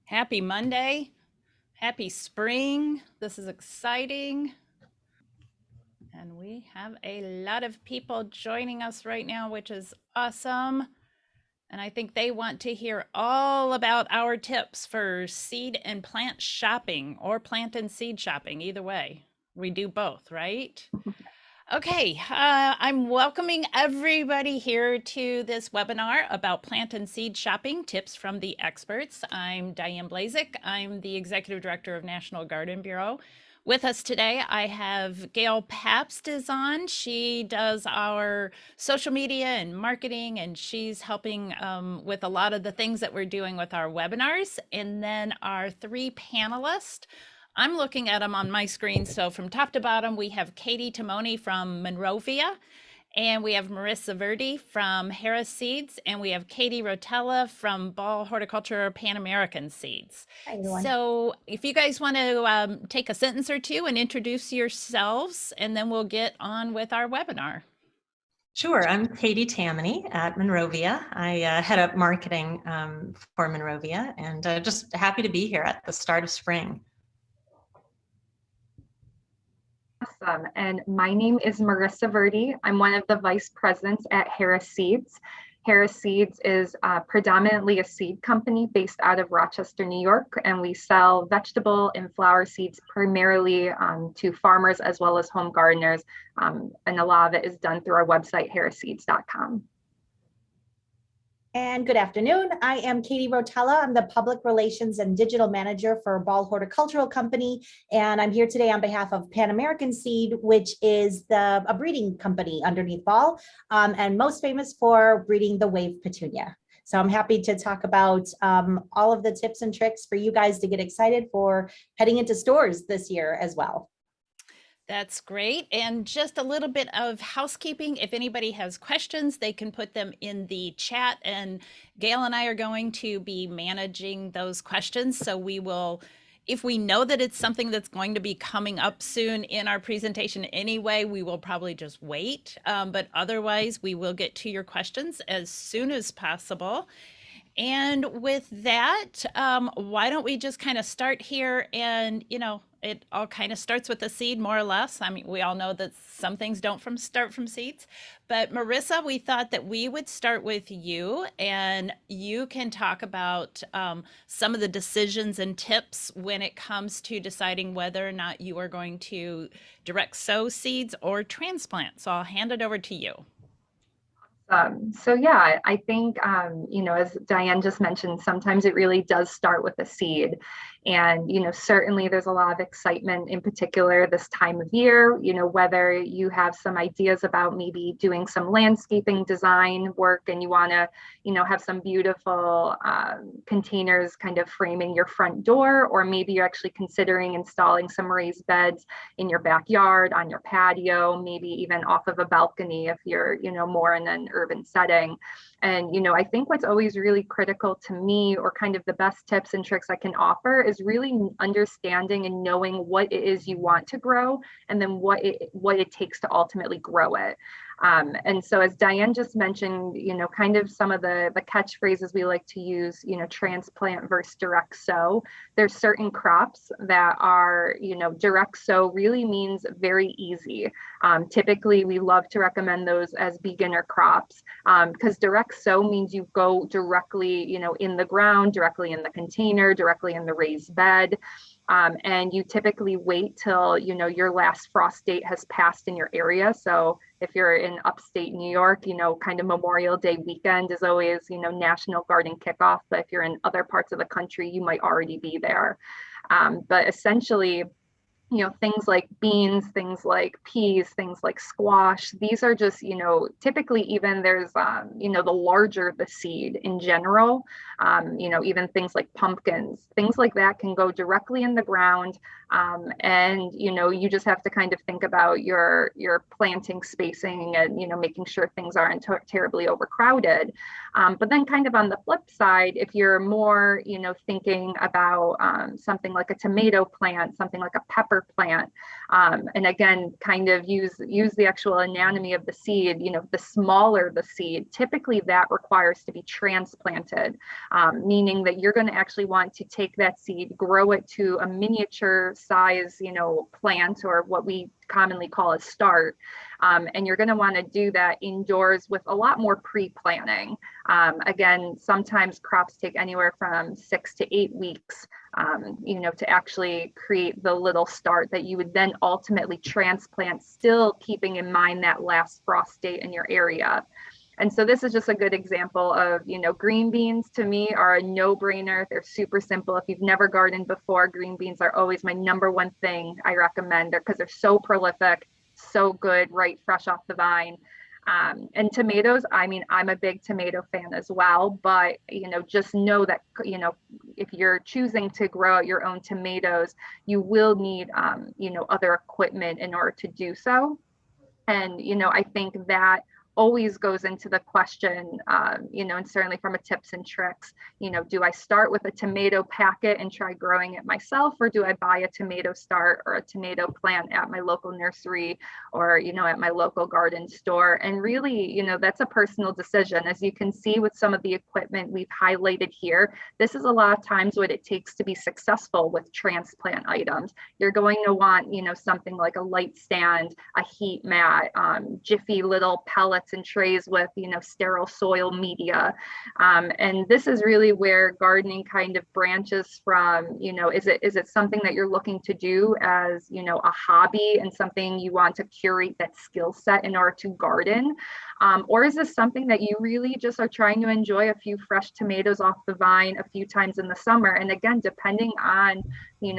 Happy Monday. Happy spring. This is exciting. And we have a lot of people joining us right now, which is awesome. And I think they want to hear all about our tips for seed and plant shopping or plant and seed shopping, either way. We do both, right? Okay, I'm welcoming everybody here to this webinar about plant and seed shopping tips from the experts. I'm Diane Blazik. I'm the Executive Director of National Garden Bureau. With us today, I have Gail Pabst is on. She does our social media and marketing, and she's helping with a lot of the things that we're doing with our webinars. And then our three panelists. I'm looking at them on my screen. So from top to bottom, we have Katie Timoni from Monrovia, and we have Marissa Verdi from Harris Seeds, and we have Katie Rotella from Ball Horticulture Pan American Seeds. Hi, everyone. So if you guys want to take a sentence or two and introduce yourselves, and then we'll get on with our webinar. Sure. I'm Katie Tammany at Monrovia. I head up marketing for Monrovia, and just happy to be here at the start of spring. Awesome. And my name is Marissa Verdi. I'm one of the vice presidents at Harris Seeds. Harris Seeds is predominantly a seed company based out of Rochester, New York, and we sell vegetable and flower seeds primarily to farmers as well as home gardeners. And a lot of it is done through our website, harrisseeds.com. And good afternoon. I am Katie Rotella. I'm the Public Relations and Digital Manager for Ball Horticultural Company. And I'm here today on behalf of Pan American Seed, which is a breeding company underneath Ball, and most famous for breeding the wave petunia. So I'm happy to talk about all of the tips and tricks for you guys to get excited for heading into stores this year as well. That's great. And just a little bit of housekeeping. If anybody has questions, they can put them in the chat, and Gail and I are going to be managing those questions. So we will, if we know that it's something that's going to be coming up soon in our presentation anyway, we will probably just wait. But otherwise, we will get to your questions as soon as possible. And with that, why don't we just kind of start here? And, it all kind of starts with a seed, more or less. I mean, we all know that some things don't start from seeds. But Marissa, we thought that we would start with you, and you can talk about some of the decisions and tips when it comes to deciding whether or not you are going to direct sow seeds or transplant. So I'll hand it over to you. So yeah, I think, as Diane just mentioned, sometimes it really does start with a seed. And, certainly there's a lot of excitement in particular this time of year, whether you have some ideas about maybe doing some landscaping design work and you want to, have some beautiful containers kind of framing your front door, or maybe you're actually considering installing some raised beds in your backyard, on your patio, maybe even off of a balcony if you're, more in an urban setting. And, I think what's always really critical to me, or kind of the best tips and tricks I can offer, is really understanding and knowing what it is you want to grow, and then what it takes to ultimately grow it. And so, as Diane just mentioned, kind of some of the catchphrases we like to use, transplant versus direct sow. There's certain crops that are, direct sow really means very easy. Typically, we love to recommend those as beginner crops, because direct sow means you go directly, in the ground, directly in the container, directly in the raised bed. And you typically wait till, your last frost date has passed in your area. So if you're in upstate New York, kind of Memorial Day weekend is always, National Garden Kickoff. But if you're in other parts of the country, you might already be there. But essentially, things like beans, things like peas, things like squash, these are just, typically even there's, the larger the seed in general, even things like pumpkins, things like that can go directly in the ground. And, you just have to kind of think about your planting spacing and, making sure things aren't terribly overcrowded. But then kind of on the flip side, if you're more, thinking about something like a tomato plant, something like a pepper winter plant. And again, kind of use the actual anatomy of the seed. The smaller the seed, typically that requires to be transplanted, meaning that you're going to actually want to take that seed, grow it to a miniature size, plant, or what we commonly call a start. And you're going to want to do that indoors with a lot more pre-planning. Again, sometimes crops take anywhere from 6 to 8 weeks, to actually create the little start that you would then ultimately transplant, still keeping in mind that last frost date in your area. And so this is just a good example of, green beans to me are a no-brainer. They're super simple. If you've never gardened before, green beans are always my number one thing I recommend, because they're so prolific, so good, right, fresh off the vine. And tomatoes, I'm a big tomato fan as well, but, just know that, if you're choosing to grow out your own tomatoes, you will need, other equipment in order to do so. And, I think that always goes into the question, and certainly from a tips and tricks, do I start with a tomato packet and try growing it myself, or do I buy a tomato start or a tomato plant at my local nursery, or, at my local garden store? And really, that's a personal decision. As you can see with some of the equipment we've highlighted here, this is a lot of times what it takes to be successful with transplant items. You're going to want, something like a light stand, a heat mat, jiffy little pellets and trays with, sterile soil media. And this is really where gardening kind of branches from, is it something that you're looking to do as, a hobby and something you want to curate that skill set in order to garden? Or is this something that you really just are trying to enjoy a few fresh tomatoes off the vine a few times in the summer? And again, depending on,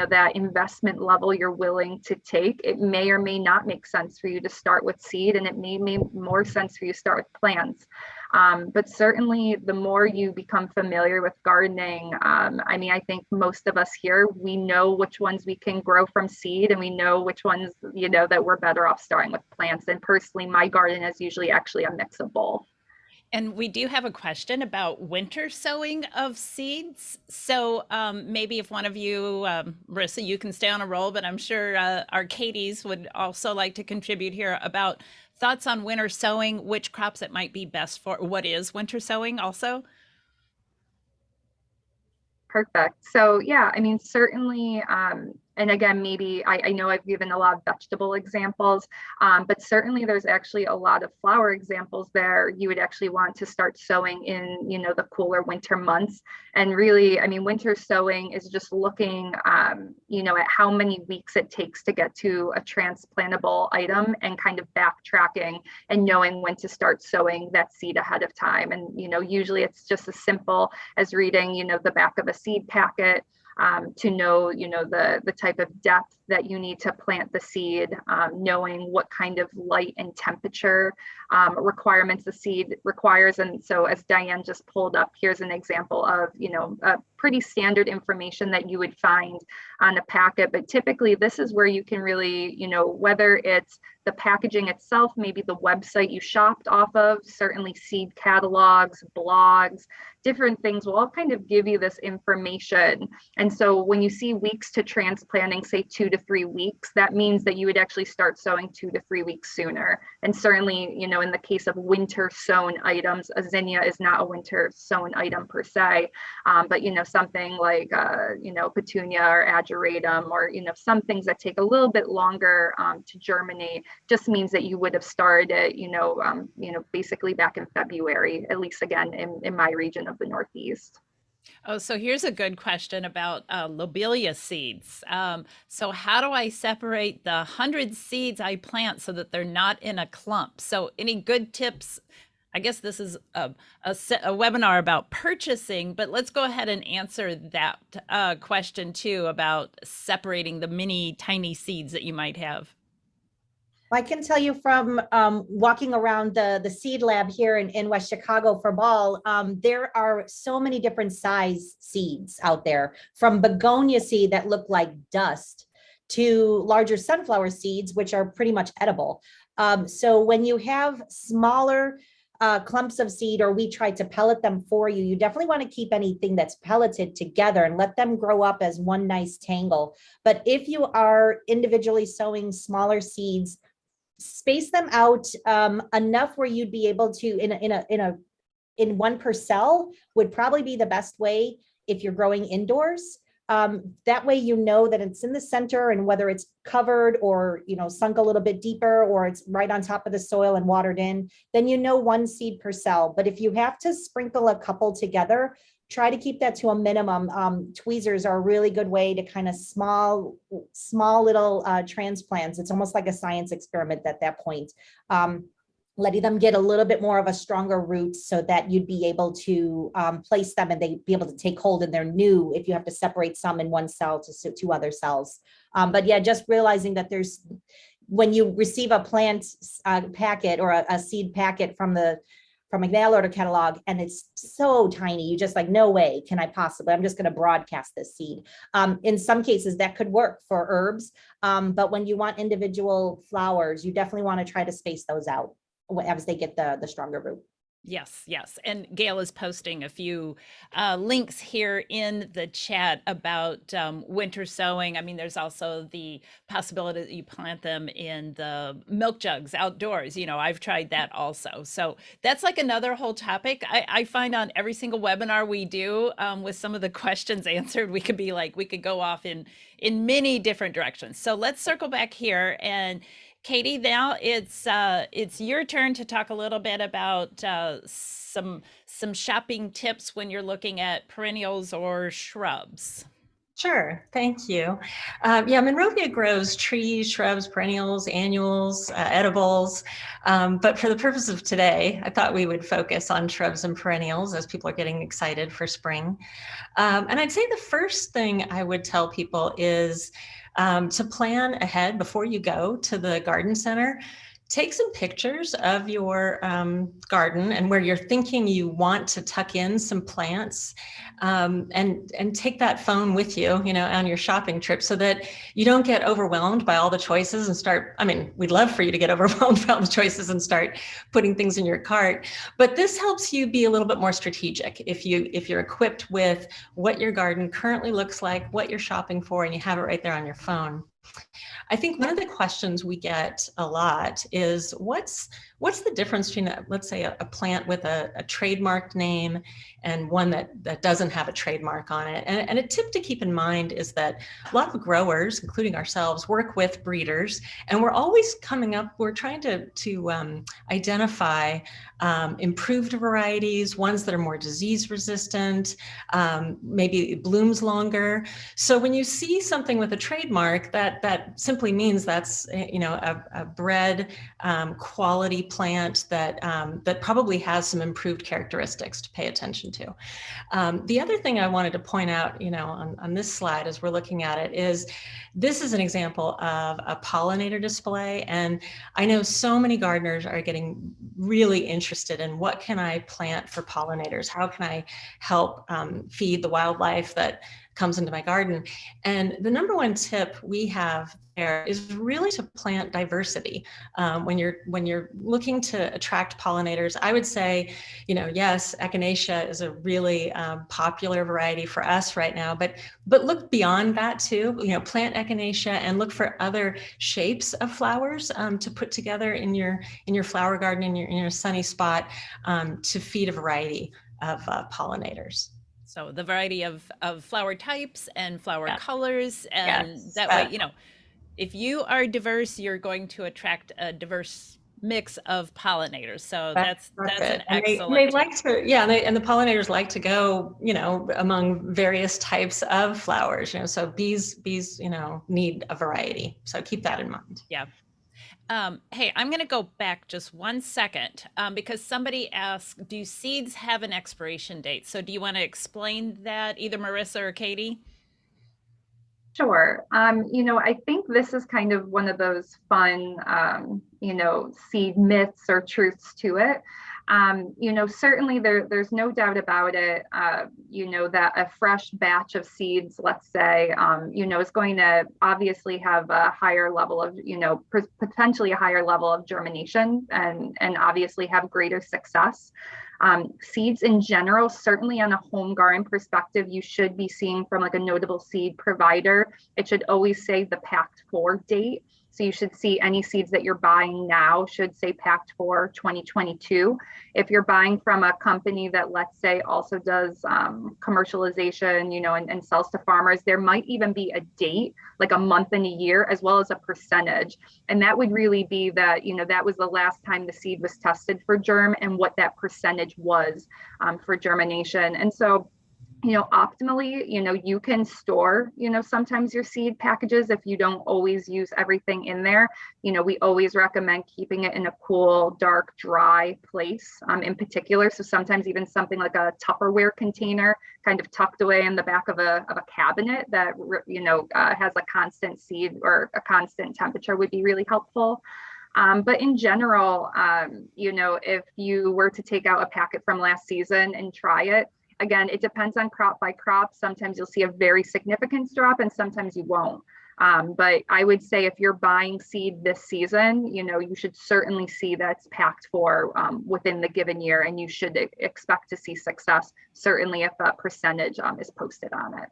that investment level you're willing to take, it may or may not make sense for you to start with seed, and it may make more sense for you to start with plants. But certainly the more you become familiar with gardening, I think most of us here, we know which ones we can grow from seed, and we know which ones, that we're better off starting with plants. And personally, my garden is usually actually a mix of both. And we do have a question about winter sowing of seeds. So maybe if one of you, Marissa, you can stay on a roll, but I'm sure our Katies would also like to contribute here about thoughts on winter sowing, which crops it might be best for. What is winter sowing also? Perfect. So yeah, certainly, and again, maybe I know I've given a lot of vegetable examples, but certainly there's actually a lot of flower examples there. You would actually want to start sowing in, the cooler winter months. And really, winter sowing is just looking, at how many weeks it takes to get to a transplantable item, and kind of backtracking and knowing when to start sowing that seed ahead of time. And, usually it's just as simple as reading, the back of a seed packet, to know, the type of depth that you need to plant the seed, knowing what kind of light and temperature requirements the seed requires. And so as Diane just pulled up, here's an example of, pretty standard information that you would find on a packet. But typically this is where you can really, whether it's the packaging itself, maybe the website you shopped off of, certainly seed catalogs, blogs, different things will all kind of give you this information. And so when you see weeks to transplanting, say 2 to 3 weeks, that means that you would actually start sowing 2 to 3 weeks sooner. And certainly, in the case of winter sown items, a zinnia is not a winter sown item per se, but, something like, petunia or ageratum, or, some things that take a little bit longer to germinate, just means that you would have started it, basically back in February, at least again, in my region of the Northeast. Oh, so here's a good question about lobelia seeds. So how do I separate the 100 seeds I plant so that they're not in a clump? So any good tips? I guess this is a webinar about purchasing, but let's go ahead and answer that question too, about separating the mini tiny seeds that you might have. I can tell you from walking around the seed lab here in West Chicago for Ball, there are so many different size seeds out there, from begonia seed that look like dust to larger sunflower seeds, which are pretty much edible. So when you have smaller clumps of seed, or we try to pellet them for you, you definitely want to keep anything that's pelleted together and let them grow up as one nice tangle. But if you are individually sowing smaller seeds, space them out enough where you'd be able to in one per cell would probably be the best way if you're growing indoors. That way, you know that it's in the center, and whether it's covered or, sunk a little bit deeper, or it's right on top of the soil and watered in, then you know one seed per cell. But if you have to sprinkle a couple together, try to keep that to a minimum. Tweezers are a really good way to kind of small little transplants. It's almost like a science experiment at that point. Letting them get a little bit more of a stronger root so that you'd be able to place them and they'd be able to take hold, and they're new if you have to separate some in one cell to two other cells. But yeah, just realizing that when you receive a plant packet or a seed packet from a mail order catalog, and it's so tiny, you just like, no way can I possibly, I'm just going to broadcast this seed. In some cases that could work for herbs, but when you want individual flowers, you definitely want to try to space those out as they get the stronger root. Yes, yes. And Gail is posting a few links here in the chat about winter sowing. I mean, there's also the possibility that you plant them in the milk jugs outdoors. I've tried that also. So that's like another whole topic. I find on every single webinar we do with some of the questions answered, we could go off in many different directions. So let's circle back here, and Katie, now it's your turn to talk a little bit about some shopping tips when you're looking at perennials or shrubs. Sure, thank you. Yeah, Monrovia grows trees, shrubs, perennials, annuals, edibles. But for the purpose of today, I thought we would focus on shrubs and perennials as people are getting excited for spring. And I'd say the first thing I would tell people is to plan ahead before you go to the garden center. Take some pictures of your garden and where you're thinking you want to tuck in some plants, and take that phone with you, on your shopping trip, so that you don't get overwhelmed by all the choices and start, we'd love for you to get overwhelmed by all the choices and start putting things in your cart. But this helps you be a little bit more strategic if you're equipped with what your garden currently looks like, what you're shopping for, and you have it right there on your phone. I think one of the questions we get a lot is what's the difference between, let's say, a plant with a trademarked name and one that doesn't have a trademark on it. And a tip to keep in mind is that a lot of growers, including ourselves, work with breeders, and we're trying to identify improved varieties, ones that are more disease resistant, maybe it blooms longer. So when you see something with a trademark, that simply means that's a bred quality plant that probably has some improved characteristics to pay attention to. The other thing I wanted to point out, on this slide as we're looking at it, is this is an example of a pollinator display, and I know so many gardeners are getting really interested in what can I plant for pollinators? How can I help feed the wildlife that comes into my garden? And the number one tip we have there is really to plant diversity. When you're looking to attract pollinators, I would say, yes, echinacea is a really popular variety for us right now, but look beyond that too. Plant echinacea and look for other shapes of flowers to put together in your flower garden, in your sunny spot, to feed a variety of pollinators. So the variety of flower types and flower colors, and Yes. that way, if you are diverse, you're going to attract a diverse mix of pollinators. So that's an excellent. They like to, and the pollinators like to go, among various types of flowers. So bees, need a variety. So keep that in mind. Yeah. Hey, I'm going to go back just 1 second because somebody asked, do seeds have an expiration date? So do you want to explain that, either Marissa or Katie? Sure. I think this is kind of one of those fun, seed myths or truths to it. Certainly there's no doubt about it, that a fresh batch of seeds, let's say, is going to obviously have a higher level of, potentially a higher level of germination and obviously have greater success. Seeds in general, certainly on a home garden perspective, you should be seeing from like a notable seed provider. It should always say the packed for date. So you should see any seeds that you're buying now should say packed for 2022. If you're buying from a company that, let's say, also does commercialization, and sells to farmers, there might even be a date, like a month and a year, as well as a percentage. And that would really be that, that was the last time the seed was tested for germ and what that percentage was for germination. And so, optimally, you can store, sometimes your seed packages if you don't always use everything in there. We always recommend keeping it in a cool, dark, dry place in particular. So sometimes even something like a Tupperware container kind of tucked away in the back of a cabinet that, has a constant seed or a constant temperature would be really helpful. But in general, if you were to take out a packet from last season and try it, again, it depends on crop by crop. Sometimes you'll see a very significant drop and sometimes you won't. But I would say if you're buying seed this season, you should certainly see that's packed for within the given year, and you should expect to see success, certainly if a percentage is posted on it.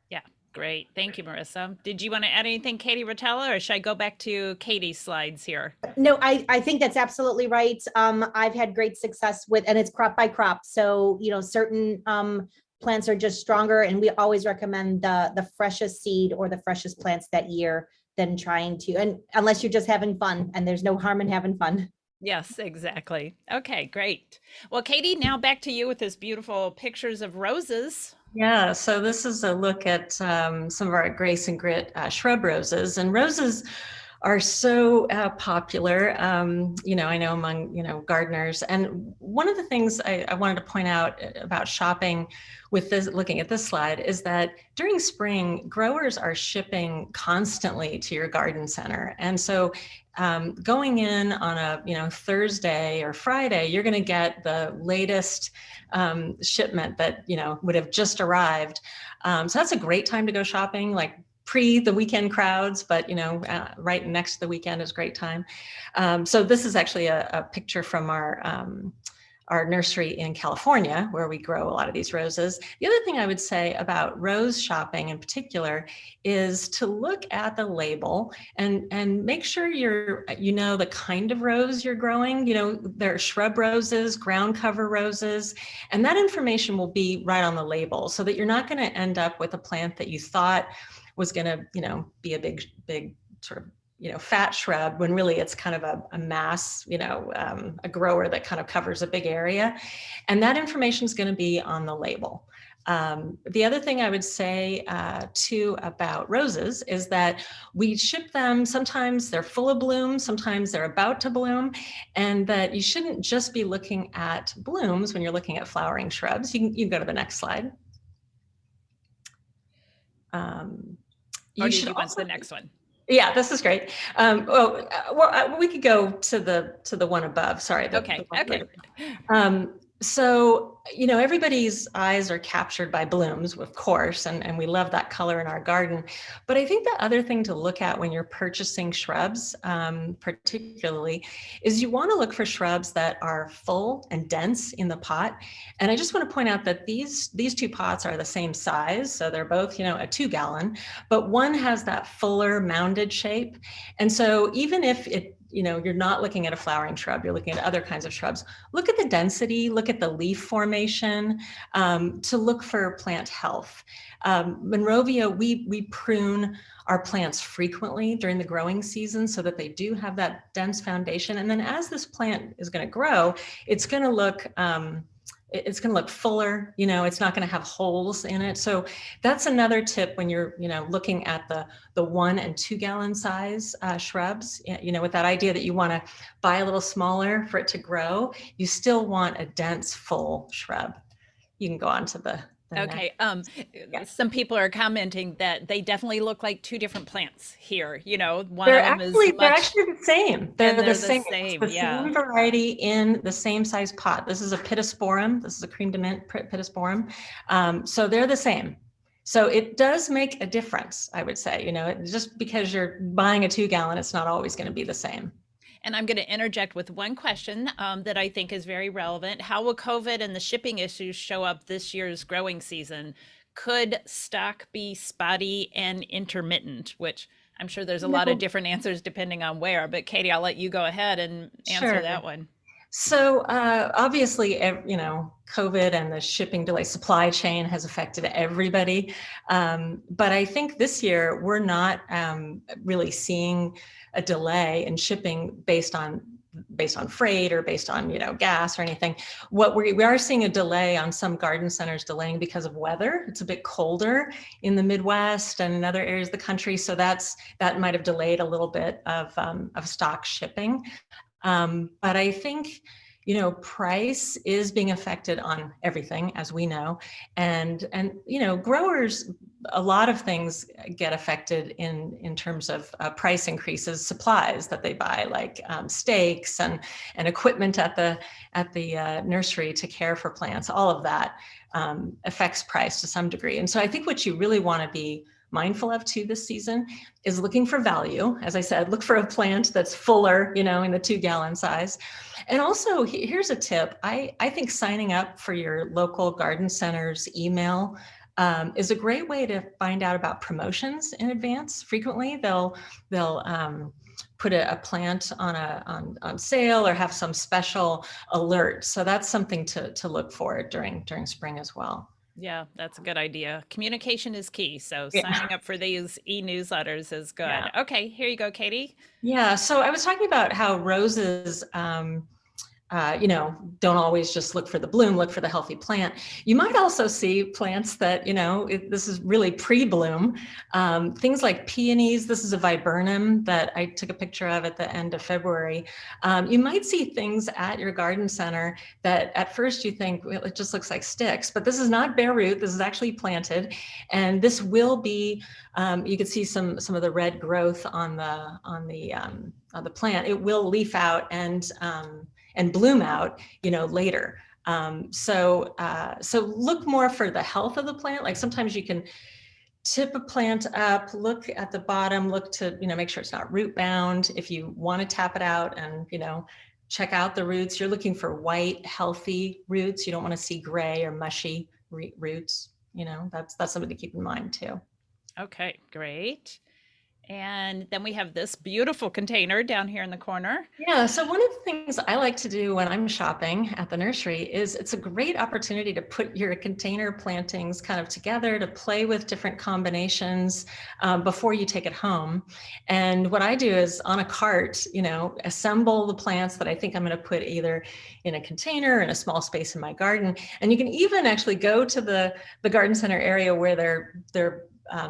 Yeah, great. Thank you, Marissa. Did you want to add anything, Katie Rotella, or should I go back to Katie's slides here? No, I think that's absolutely right. I've had great success with, and it's crop by crop. So, certain plants are just stronger, and we always recommend the freshest seed or the freshest plants that year than trying to, and unless you're just having fun, and there's no harm in having fun. Yes, exactly. Okay, great. Well, Katie, now back to you with this beautiful pictures of roses. Yeah, so this is a look at some of our Grace and Grit shrub roses, and roses are so popular, I know among, gardeners. And one of the things I wanted to point out about shopping with this, looking at this slide, is that during spring, growers are shipping constantly to your garden center. And so going in on a, Thursday or Friday, you're going to get the latest shipment that, would have just arrived. So that's a great time to go shopping, like pre the weekend crowds, but right next to the weekend is a great time. So this is actually a picture from our nursery in California, where we grow a lot of these roses. The other thing I would say about rose shopping in particular is to look at the label and make sure you know the kind of rose you're growing. There are shrub roses, ground cover roses, and that information will be right on the label, so that you're not going to end up with a plant that you thought was going to, be a big sort of, fat shrub, when really it's kind of a mass, a grower that kind of covers a big area. And that information is going to be on the label. The other thing I would say too about roses is that we ship them, sometimes they're full of bloom, sometimes they're about to bloom, and that you shouldn't just be looking at blooms when you're looking at flowering shrubs. You can go to the next slide. Or did you want the next one? Yeah, this is great. We could go to the one above. Sorry. Okay. So, everybody's eyes are captured by blooms, of course, and we love that color in our garden. But I think the other thing to look at when you're purchasing shrubs, particularly, is you want to look for shrubs that are full and dense in the pot. And I just want to point out that these two pots are the same size. So they're both, a 2-gallon, but one has that fuller mounded shape. And so even if you're not looking at a flowering shrub, you're looking at other kinds of shrubs, look at the density, look at the leaf formation, to look for plant health. Monrovia, we prune our plants frequently during the growing season so that they do have that dense foundation. And then as this plant is going to grow, it's going to look fuller, it's not going to have holes in it. So that's another tip when you're, looking at the 1 and 2 gallon size shrubs, with that idea that you want to buy a little smaller for it to grow, you still want a dense, full shrub. You can go on to the than Okay. yeah. Some people are commenting that they definitely look like two different plants here. You know, one of They're them is actually they're much, actually the same. and They're the they're the same. It's same. the Yeah. same variety in the same size pot. This is a pittosporum. This is a cream de mint pittosporum. So they're the same. So it does make a difference, I would say. You know, just because you're buying a 2-gallon, it's not always going to be the same. And I'm going to interject with one question that I think is very relevant. How will COVID and the shipping issues show up this year's growing season? Could stock be spotty and intermittent? Which I'm sure there's a lot of No, different answers depending on where. But Katie, I'll let you go ahead and answer sure. that one. So obviously, you know, COVID and the shipping delay, supply chain has affected everybody. But I think this year we're not really seeing a delay in shipping based on freight or based on, you know, gas or anything. What we are seeing a delay on some garden centers delaying because of weather. It's a bit colder in the Midwest and in other areas of the country, so that might have delayed a little bit of stock shipping. But I think, you know, price is being affected on everything, as we know, and you know, growers, a lot of things get affected in terms of price increases, supplies that they buy, like stakes and equipment at the nursery to care for plants. All of that affects price to some degree, and so I think what you really want to be mindful of too this season is looking for value. As I said, look for a plant that's fuller, you know, in the 2-gallon size. And also here's a tip. I think signing up for your local garden center's email is a great way to find out about promotions in advance. Frequently they'll put a plant on sale or have some special alert. So that's something to look for during spring as well. Yeah, that's a good idea. Communication is key. So Yeah. signing up for these e-newsletters is good. Yeah. Okay, here you go, Katie. Yeah, so I was talking about how roses, you know, don't always just look for the bloom, look for the healthy plant. You might also see plants that, you know, this is really pre-bloom. Things like peonies, this is a viburnum that I took a picture of at the end of February. You might see things at your garden center that at first you think, well, it just looks like sticks, but this is not bare root, this is actually planted. And this will be, you can see some of the red growth on the plant. It will leaf out and bloom out, you know, later. So look more for the health of the plant. Like sometimes you can tip a plant up, look at the bottom, look to, you know, make sure it's not root bound. If you want to tap it out and, you know, check out the roots, you're looking for white, healthy roots. You don't want to see gray or mushy roots. You know, that's something to keep in mind too. Okay, great. And then we have this beautiful container down here in the corner. Yeah, so one of the things I like to do when I'm shopping at the nursery is it's a great opportunity to put your container plantings kind of together, to play with different combinations before you take it home. And what I do is on a cart, you know, assemble the plants that I think I'm going to put either in a container in a small space in my garden. And you can even actually go to the garden center area where they're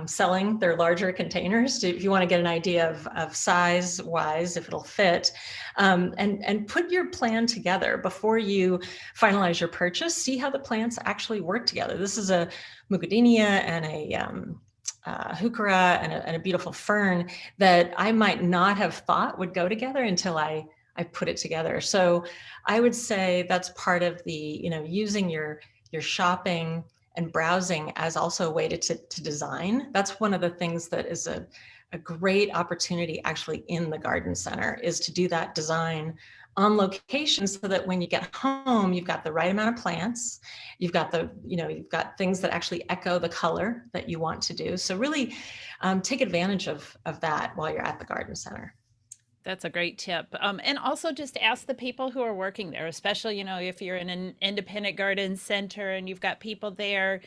selling their larger containers if you want to get an idea of size wise, if it'll fit, and put your plan together before you finalize your purchase. See how the plants actually work together. This is a mucodinia and a heuchera and a beautiful fern that I might not have thought would go together until I put it together. So I would say that's part of the, you know, using your shopping and browsing as also a way to design. That's one of the things that is a great opportunity actually in the garden center, is to do that design on location so that when you get home, you've got the right amount of plants, you've got you've got things that actually echo the color that you want to do. So really take advantage of that while you're at the garden center. That's a great tip. And also just ask the people who are working there, especially, you know, if you're in an independent garden center and you've got people there,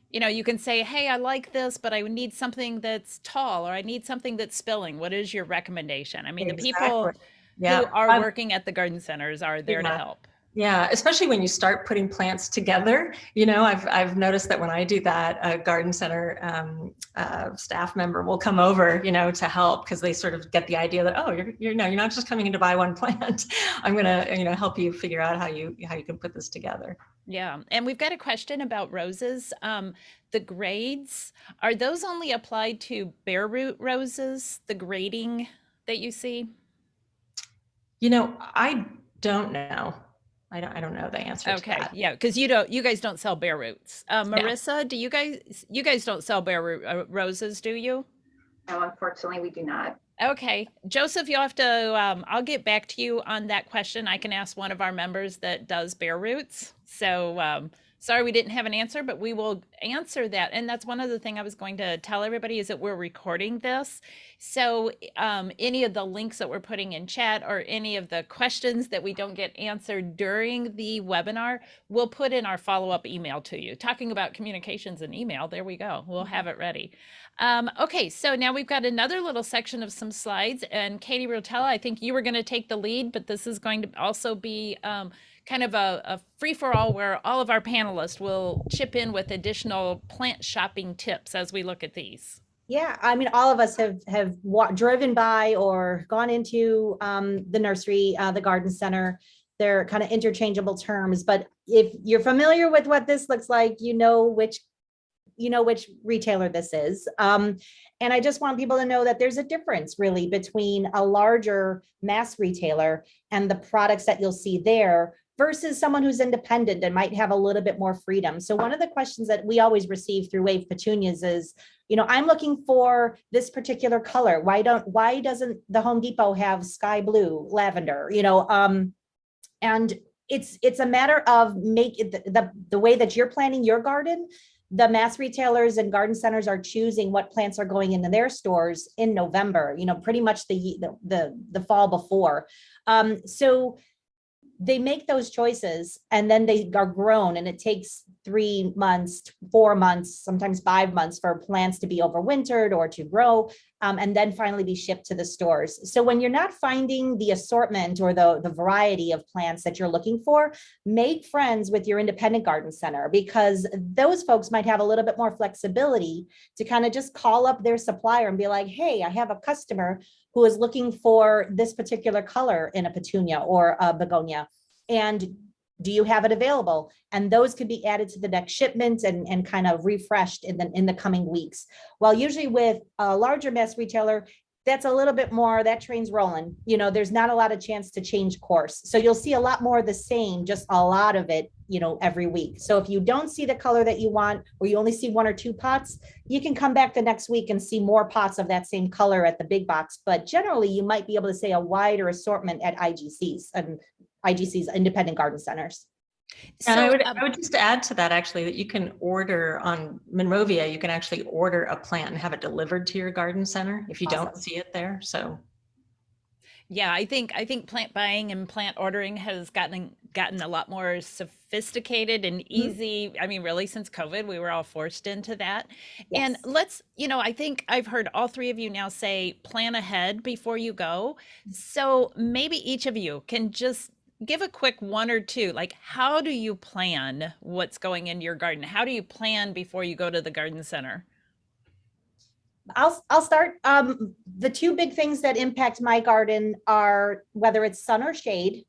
you know, you can say, hey, I like this, but I need something that's tall or I need something that's spilling. What is your recommendation? I mean, the Exactly. people Yeah. who are working at the garden centers are there to Yeah. help. Yeah, especially when you start putting plants together. I've noticed that when I do that, a garden center staff member will come over, to help, because they sort of get the idea that, oh, you're not just coming in to buy one plant. I'm gonna help you figure out how you can put this together. Yeah, and we've got a question about roses. The grades, are those only applied to bare root roses, the grading that you see? I don't know. I don't know the answer to Okay, that. yeah, because you guys don't sell bare roots. No. Marissa, do you guys don't sell bare root roses, do you? No, unfortunately, we do not. Okay, Joseph, you'll have to, I'll get back to you on that question. I can ask one of our members that does bare roots. So, sorry we didn't have an answer, but we will answer that. And that's one other thing I was going to tell everybody is that we're recording this. So, any of the links that we're putting in chat or any of the questions that we don't get answered during the webinar, we'll put in our follow-up email to you. Talking about communications and email, there we go. We'll have it ready. Okay, so now we've got another little section of some slides, and Katie Rotella, I think you were going to take the lead, but this is going to also be kind of a free-for-all where all of our panelists will chip in with additional plant shopping tips as we look at these. Yeah, I mean, all of us have driven by or gone into the nursery, the garden center. They're kind of interchangeable terms, but if you're familiar with what this looks like, you know which retailer this is. And I just want people to know that there's a difference really between a larger mass retailer and the products that you'll see there versus someone who's independent and might have a little bit more freedom. So one of the questions that we always receive through Wave Petunias is, I'm looking for this particular color. Why doesn't the Home Depot have sky blue, lavender, and it's a matter of the way that you're planning your garden. The mass retailers and garden centers are choosing what plants are going into their stores in November, pretty much the fall before. So they make those choices and then they are grown, and it takes 3 months, 4 months, sometimes 5 months for plants to be overwintered or to grow, and then finally be shipped to the stores. So when you're not finding the assortment or the variety of plants that you're looking for, make friends with your independent garden center, because those folks might have a little bit more flexibility to kind of just call up their supplier and be like, hey, I have a customer who is looking for this particular color in a petunia or a begonia, and do you have it available? And those could be added to the next shipment and kind of refreshed in the coming weeks. While usually with a larger mass retailer, that's a little bit more, that train's rolling. There's not a lot of chance to change course. So you'll see a lot more of the same, just a lot of it, every week. So if you don't see the color that you want, or you only see 1 or 2 pots, you can come back the next week and see more pots of that same color at the big box. But generally you might be able to say a wider assortment at IGCs and IGC's independent garden centers. And I would just add to that actually that you can order on Monrovia, you can actually order a plant and have it delivered to your garden center if you Awesome. don't see it there. So yeah, I think plant buying and plant ordering has gotten a lot more sophisticated and easy. I mean, really, since COVID, we were all forced into that. And Yes. I think I've heard all 3 of you now say plan ahead before you go. So maybe each of you can just give a quick 1 or 2, like how do you plan what's going into your garden? How do you plan before you go to the garden center? I'll start. The 2 big things that impact my garden are whether it's sun or shade,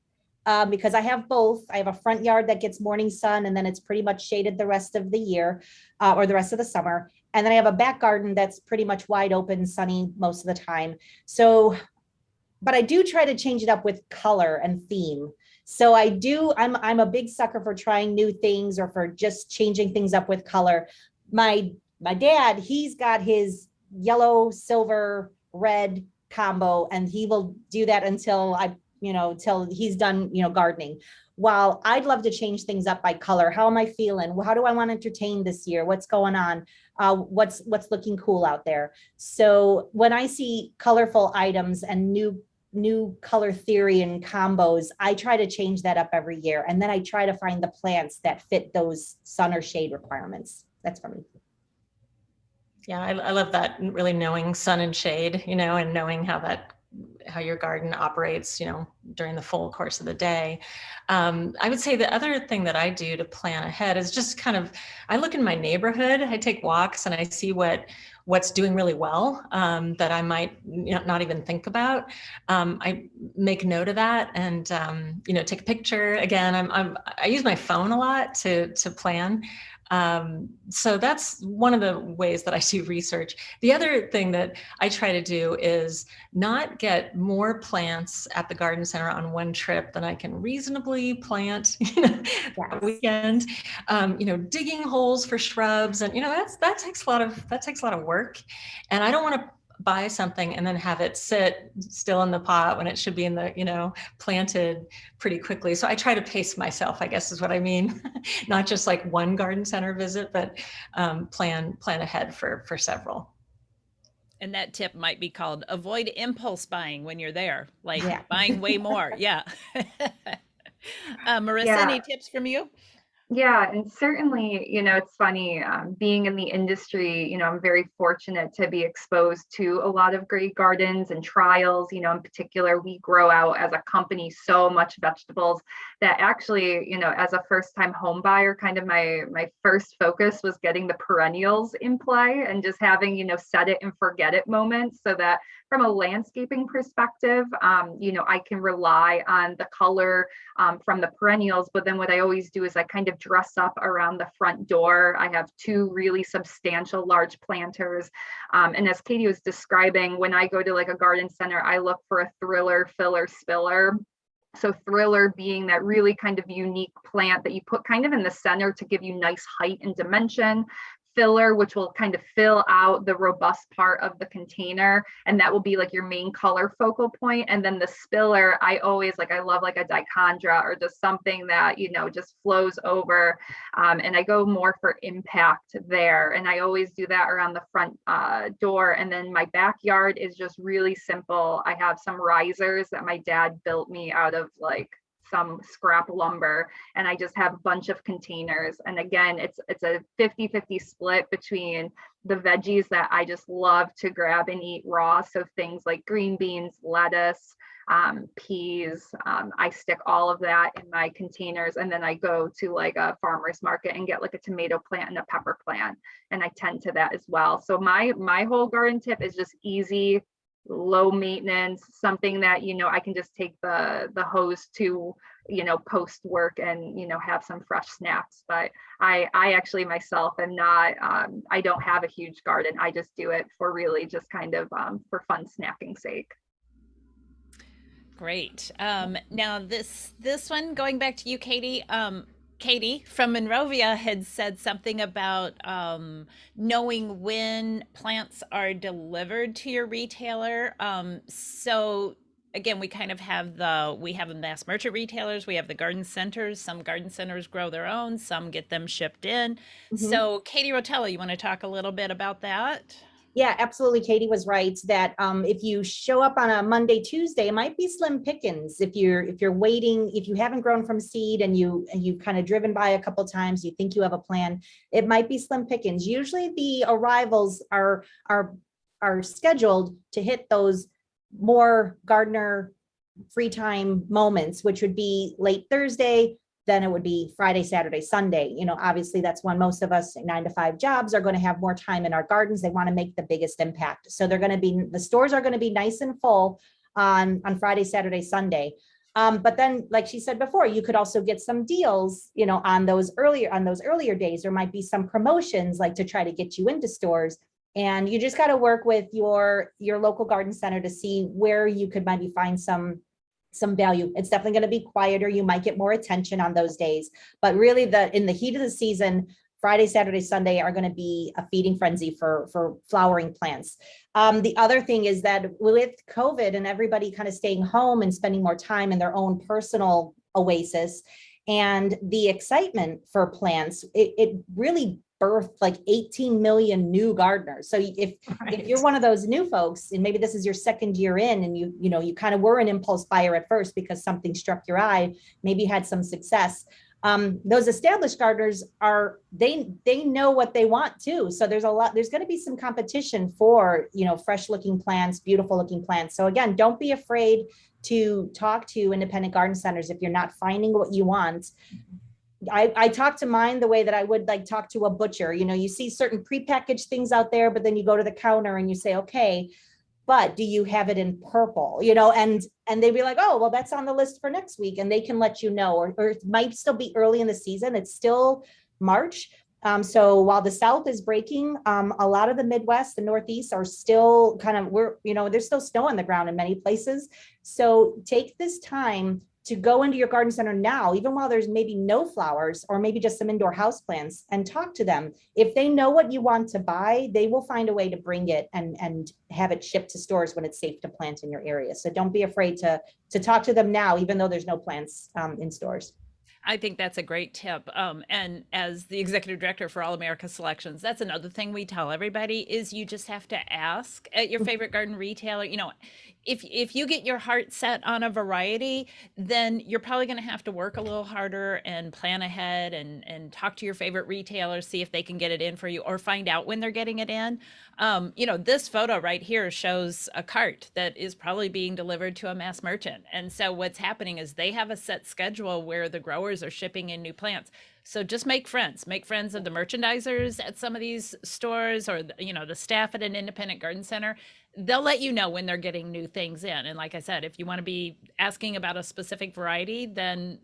because I have both. I have a front yard that gets morning sun, and then it's pretty much shaded the rest of the year, or the rest of the summer. And then I have a back garden that's pretty much wide open, sunny most of the time. So, but I do try to change it up with color and theme. So I'm a big sucker for trying new things or for just changing things up with color. My dad, he's got his yellow, silver, red combo, and he will do that until till he's done, gardening. While I'd love to change things up by color. How am I feeling? How do I want to entertain this year? What's going on? What's looking cool out there? So when I see colorful items and new color theory and combos, I try to change that up every year. And then I try to find the plants that fit those sun or shade requirements. That's for me. yeah, I love that, really knowing sun and shade, and knowing how that how your garden operates, during the full course of the day. I would say the other thing that I do to plan ahead is just I look in my neighborhood, I take walks and I see what's doing really well, that I might not even think about. I make note of that and, take a picture. Again, I use my phone a lot to plan. So that's one of the ways that I do research. The other thing that I try to do is not get more plants at the garden center on one trip than I can reasonably plant, a weekend. Digging holes for shrubs, and that takes a lot of work. And I don't want to buy something and then have it sit still in the pot when it should be in the, planted pretty quickly. So I try to pace myself, I guess is what I mean. Not just like one garden center visit, but plan ahead for several. And that tip might be called avoid impulse buying when you're there, like buying way more. Yeah. Marissa, any tips from you? Yeah, and certainly, it's funny, being in the industry, I'm very fortunate to be exposed to a lot of great gardens and trials. In particular, we grow out as a company so much vegetables that actually, as a first-time home buyer, kind of my first focus was getting the perennials in play and just having, set it and forget it moments, so that from a landscaping perspective, I can rely on the color from the perennials. But then what I always do is I kind of dress up around the front door. I have 2 really substantial large planters. And as Katie was describing, when I go to like a garden center, I look for a thriller, filler, spiller. So thriller being that really kind of unique plant that you put kind of in the center to give you nice height and dimension. Filler, which will kind of fill out the robust part of the container, and that will be like your main color focal point. And then the spiller, I love like a dichondra or just something that just flows over, and I go more for impact there. And I always do that around the front door. And then my backyard is just really simple. I have some risers that my dad built me out of like some scrap lumber, and I just have a bunch of containers. And again, it's a 50-50 split between the veggies that I just love to grab and eat raw. So things like green beans, lettuce, peas, I stick all of that in my containers, and then I go to like a farmer's market and get like a tomato plant and a pepper plant, and I tend to that as well. So my whole garden tip is just easy, low maintenance, something that I can just take the hose to post work and have some fresh snaps. But I actually myself am not, I don't have a huge garden. I just do it for really just kind of for fun snacking sake. Great. Now this one, going back to you, Katie. Katie from Monrovia had said something about knowing when plants are delivered to your retailer. So again, we kind of have we have the mass merchant retailers, we have the garden centers. Some garden centers grow their own, some get them shipped in. So Katie Rotella, you want to talk a little bit about that? Yeah, absolutely. Katie was right that if you show up on a Monday, Tuesday, it might be slim pickings. If you're waiting, if you haven't grown from seed and you kind of driven by a couple of times, you think you have a plan, it might be slim pickings. Usually the arrivals are scheduled to hit those more gardener free time moments, which would be late Thursday. Then it would be Friday, Saturday, Sunday. Obviously that's when most of us 9-to-5 jobs are going to have more time in our gardens. They want to make the biggest impact. So the stores are going to be nice and full on Friday, Saturday, Sunday. But then, like she said before, you could also get some deals, on those earlier days. There might be some promotions like to try to get you into stores. And you just got to work with your local garden center to see where you could maybe find some value. It's definitely going to be quieter. You might get more attention on those days, but really in the heat of the season, Friday, Saturday, Sunday are going to be a feeding frenzy for flowering plants. The other thing is that with COVID and everybody kind of staying home and spending more time in their own personal oasis, and the excitement for plants, it really birthed like 18 million new gardeners. So if you're one of those new folks, and maybe this is your second year in, and you kind of were an impulse buyer at first because something struck your eye, maybe had some success. Those established gardeners they know what they want too. So there's going to be some competition for, fresh looking plants, beautiful looking plants. So again, don't be afraid to talk to independent garden centers if you're not finding what you want. I talk to mine the way that I would like talk to a butcher. You see certain prepackaged things out there, but then you go to the counter and you say, okay, but do you have it in purple? And they'd be like, oh, well, that's on the list for next week. And they can let you know, or it might still be early in the season. It's still March. So while the South is breaking, a lot of the Midwest, the Northeast are still kind of, there's still snow on the ground in many places. So take this time to go into your garden center now, even while there's maybe no flowers or maybe just some indoor houseplants, and talk to them. If they know what you want to buy, they will find a way to bring it and have it shipped to stores when it's safe to plant in your area. So don't be afraid to talk to them now, even though there's no plants in stores. I think that's a great tip. And as the executive director for All America Selections, that's another thing we tell everybody is you just have to ask at your favorite garden retailer. If you get your heart set on a variety, then you're probably going to have to work a little harder and plan ahead and talk to your favorite retailer, see if they can get it in for you or find out when they're getting it in. This photo right here shows a cart that is probably being delivered to a mass merchant. And so what's happening is they have a set schedule where the growers are shipping in new plants. So just make friends of the merchandisers at some of these stores, or the staff at an independent garden center. They'll let you know when they're getting new things in. And like I said, if you want to be asking about a specific variety, then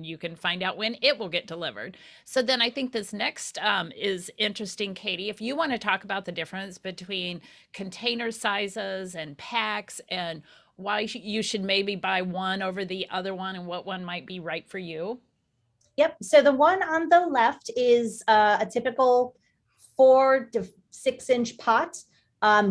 you can find out when it will get delivered. So then I think this next is interesting, Katie. If you want to talk about the difference between container sizes and packs and why you should maybe buy one over the other one and what one might be right for you. Yep. So the one on the left is a typical 4 to 6 inch pot.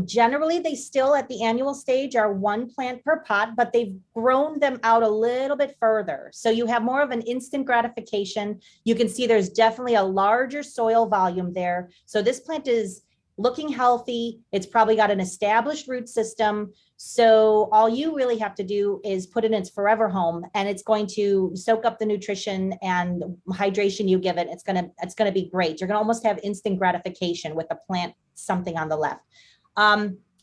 Generally, they still at the annual stage are 1 plant per pot, but they've grown them out a little bit further. So you have more of an instant gratification. You can see there's definitely a larger soil volume there. So this plant is looking healthy. It's probably got an established root system. So all you really have to do is put it in its forever home, and it's going to soak up the nutrition and hydration you give it. It's going to be great. You're going to almost have instant gratification with the plant something on the left.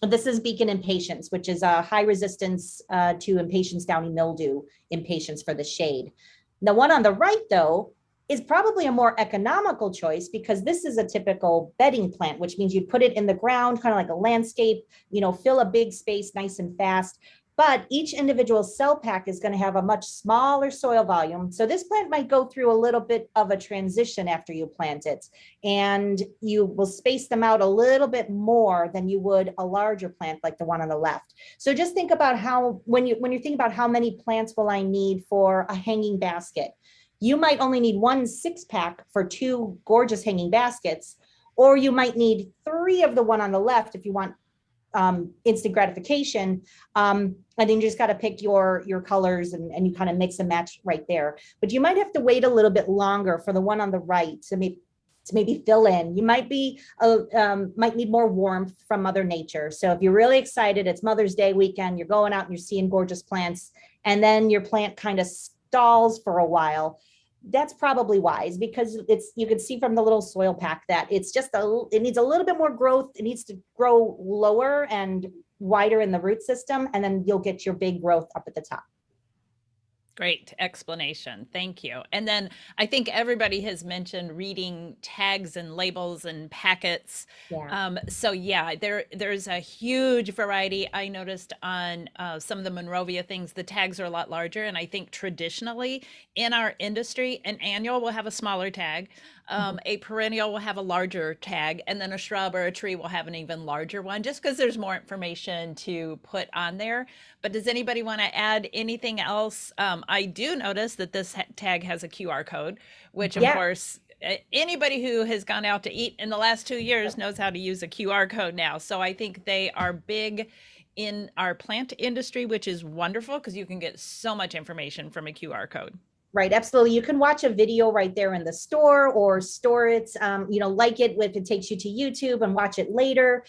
This is Beacon Impatiens, which is a high resistance to impatiens downy mildew impatiens for the shade. The one on the right, though, is probably a more economical choice because this is a typical bedding plant, which means you put it in the ground, kind of like a landscape, fill a big space nice and fast. But each individual cell pack is going to have a much smaller soil volume. So this plant might go through a little bit of a transition after you plant it, and you will space them out a little bit more than you would a larger plant like the one on the left. So just think about how, when you think about how many plants will I need for a hanging basket, you might only need 1 6-pack for 2 gorgeous hanging baskets, or you might need 3 of the one on the left if you want instant gratification. And then you just got to pick your colors and you kind of mix and match right there. But you might have to wait a little bit longer for the one on the right to maybe fill in. You might need more warmth from Mother Nature. So if you're really excited, it's Mother's Day weekend, you're going out and you're seeing gorgeous plants, and then your plant kind of stalls for a while, that's probably wise, because you can see from the little soil pack that it needs a little bit more growth. It needs to grow lower and wider in the root system, and then you'll get your big growth up at the top. Great explanation. Thank you. And then I think everybody has mentioned reading tags and labels and packets. Yeah. So yeah, there's a huge variety. I noticed on some of the Monrovia things, the tags are a lot larger. And I think traditionally in our industry, an annual will have a smaller tag. A perennial will have a larger tag, and then a shrub or a tree will have an even larger one, just because there's more information to put on there. But does anybody want to add anything else? I do notice that this tag has a QR code, which of course, anybody who has gone out to eat in the last 2 years knows how to use a QR code now. So I think they are big in our plant industry, which is wonderful because you can get so much information from a QR code. Right, absolutely. You can watch a video right there in the store, or store it, like it if it takes you to YouTube and watch it later.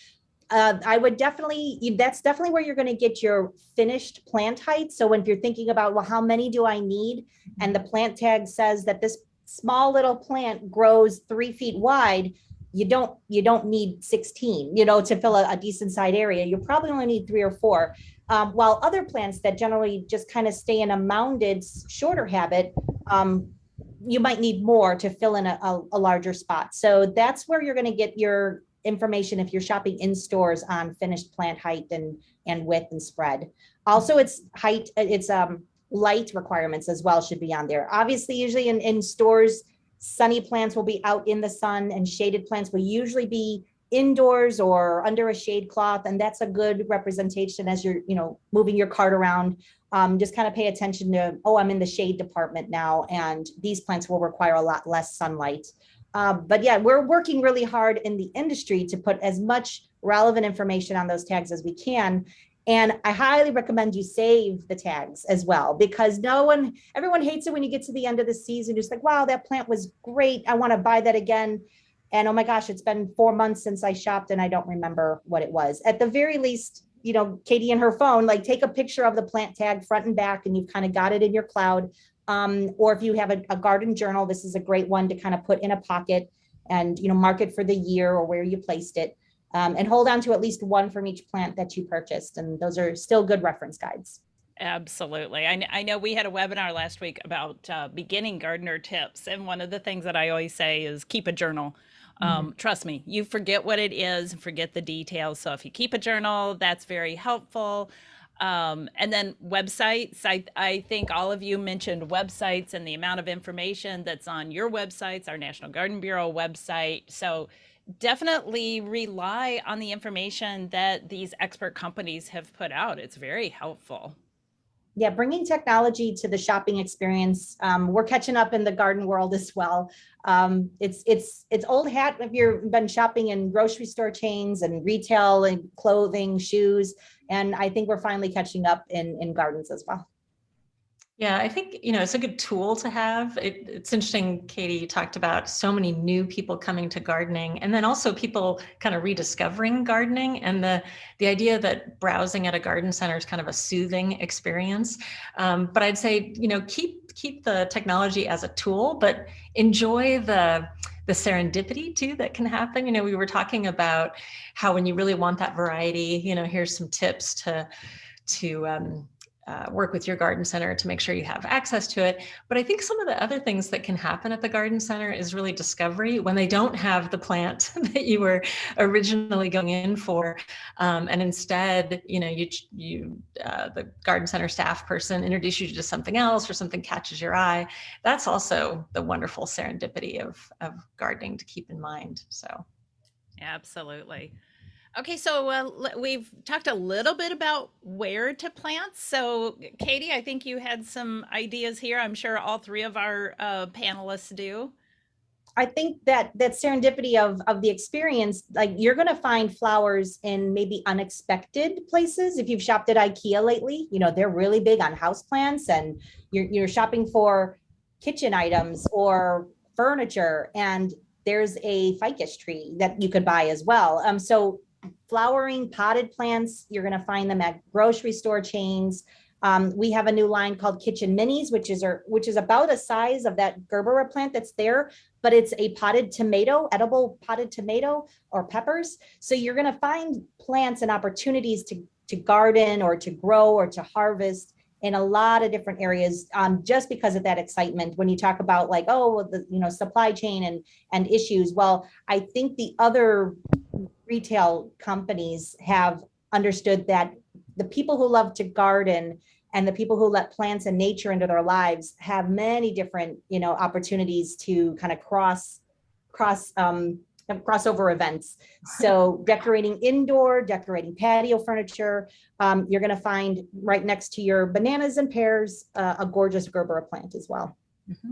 I would definitely, that's definitely where you're going to get your finished plant height. So when you're thinking about, well, how many do I need? And the plant tag says that this small little plant grows 3 feet wide, you don't need 16, to fill a decent sized area. You probably only need 3 or 4. While other plants that generally just kind of stay in a mounded, shorter habit, you might need more to fill in a larger spot. So that's where you're going to get your information if you're shopping in stores on finished plant height and width and spread. Also, it's height, it's light requirements as well should be on there. Obviously, usually in stores, sunny plants will be out in the sun and shaded plants will usually be indoors or under a shade cloth. And that's a good representation as you're, moving your cart around. Just kind of pay attention to, oh, I'm in the shade department now, and these plants will require a lot less sunlight. But yeah, we're working really hard in the industry to put as much relevant information on those tags as we can. And I highly recommend you save the tags as well, because everyone hates it when you get to the end of the season. Just like, wow, that plant was great. I want to buy that again. And oh my gosh, it's been 4 months since I shopped and I don't remember what it was. At the very least, Katie and her phone, like take a picture of the plant tag front and back, and you've kind of got it in your cloud. Or if you have a garden journal, this is a great one to kind of put in a pocket and, mark it for the year or where you placed it. And hold on to at least one from each plant that you purchased. And those are still good reference guides. Absolutely. I know we had a webinar last week about beginning gardener tips. And one of the things that I always say is keep a journal. Trust me, you forget what it is and forget the details. So if you keep a journal, that's very helpful. And then websites, I think all of you mentioned websites and the amount of information that's on your websites, our National Garden Bureau website. So definitely rely on the information that these expert companies have put out. It's very helpful. Yeah, bringing technology to the shopping experience. We're catching up in the garden world as well. It's old hat if you've been shopping in grocery store chains and retail and clothing, shoes, and I think we're finally catching up in gardens as well. Yeah, I think, it's a good tool to have. It's interesting, Katie, you talked about so many new people coming to gardening, and then also people kind of rediscovering gardening, and the idea that browsing at a garden center is kind of a soothing experience. But I'd say, keep the technology as a tool, but enjoy the serendipity too that can happen. We were talking about how when you really want that variety, here's some tips to work with your garden center to make sure you have access to it. But I think some of the other things that can happen at the garden center is really discovery when they don't have the plant that you were originally going in for. And instead, the garden center staff person introduces you to something else or something catches your eye. That's also the wonderful serendipity of gardening to keep in mind. So. Absolutely. Okay, so we've talked a little bit about where to plant. So, Katie, I think you had some ideas here. I'm sure all 3 of our panelists do. I think that serendipity of the experience, like you're going to find flowers in maybe unexpected places. If you've shopped at IKEA lately, they're really big on houseplants, and you're shopping for kitchen items or furniture, and there's a ficus tree that you could buy as well. So flowering potted plants, you're going to find them at grocery store chains. We have a new line called Kitchen Minis, which is about the size of that Gerbera plant that's there, but it's a potted tomato, edible potted tomato or peppers. So you're going to find plants and opportunities to garden or to grow or to harvest in a lot of different areas, just because of that excitement. When you talk about like, the supply chain and issues, well, I think the other retail companies have understood that the people who love to garden and the people who let plants and nature into their lives have many different, opportunities to kind of crossover events. So decorating indoor, decorating patio furniture, you're going to find right next to your bananas and pears, a gorgeous Gerbera plant as well. Mm-hmm.